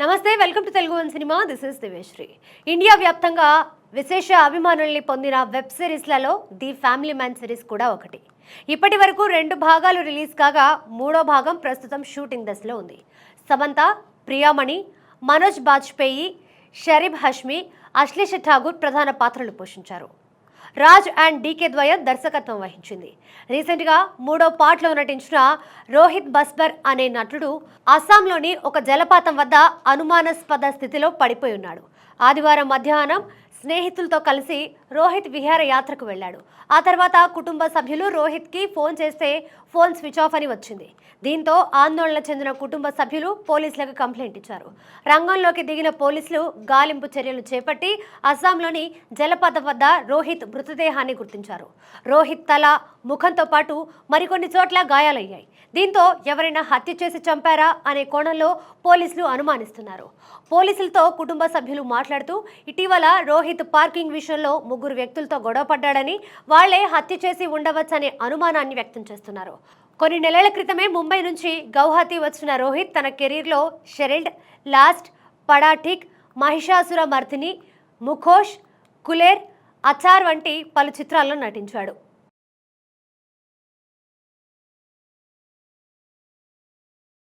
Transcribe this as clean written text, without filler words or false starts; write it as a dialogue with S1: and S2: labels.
S1: నమస్తే, welcome to Telugu one cinema. This is Diveshri. India వ్యాప్తంగా విశేష అభిమానుల్ని పొందిన వెబ్ సిరీస్లలో ది ఫ్యామిలీ మ్యాన్ సిరీస్ కూడా ఒకటి. ఇప్పటి వరకు 2 భాగాలు రిలీజ్ కాగా మూడో భాగం ప్రస్తుతం షూటింగ్ దశలో ఉంది. సమంత, ప్రియామణి, మనోజ్ బాజ్పేయి, షరీఫ్ హష్మి, అశ్లేష ఠాగూర్ ప్రధాన పాత్రలు పోషించారు. రాజ్ అండ్ డీకే ద్వయం దర్శకత్వం వహించింది. రీసెంట్గా మూడో పార్ట్లో నటించిన రోహిత్ బస్బర్ అనే నటుడు అస్సాంలోని ఒక జలపాతం వద్ద అనుమానాస్పద స్థితిలో పడిపోయి ఉన్నాడు. ఆదివారం మధ్యాహ్నం స్నేహితులతో కలిసి రోహిత్ విహారయాత్రకు వెళ్ళాడు. ఆ తర్వాత కుటుంబ సభ్యులు రోహిత్కి ఫోన్ చేస్తే ఫోన్ స్విచ్ ఆఫ్ అని వచ్చింది. దీంతో ఆందోళన చెందిన కుటుంబ సభ్యులు పోలీసులకు కంప్లైంట్ ఇచ్చారు. రంగంలోకి దిగిన పోలీసులు గాలింపు చర్యలు చేపట్టి అస్సాంలోని జలపాతం వద్ద రోహిత్ మృతదేహాన్ని గుర్తించారు. రోహిత్ తల, ముఖంతో పాటు మరికొన్ని చోట్ల గాయాలయ్యాయి. దీంతో ఎవరైనా హత్య చేసి చంపారా అనే కోణంలో పోలీసులు అనుమానిస్తున్నారు. పోలీసులతో కుటుంబ సభ్యులు మాట్లాడుతూ ఇటీవల రోహిత్ పార్కింగ్ విషయంలో 3 వ్యక్తులతో గొడవపడ్డాడని, వాళ్లే హత్య చేసి ఉండవచ్చనే అనుమానాన్ని వ్యక్తం చేస్తున్నారు. కొన్ని నెలల క్రితమే ముంబై నుంచి గౌహతి వచ్చిన రోహిత్ తన కెరీర్లో షెరిల్డ్, లాస్ట్, పడాఠిక్, మహిషాసుర మర్దిని, ముఖోష్, కులేర్, అచార్ వంటి పలు చిత్రాల్లో నటించాడు.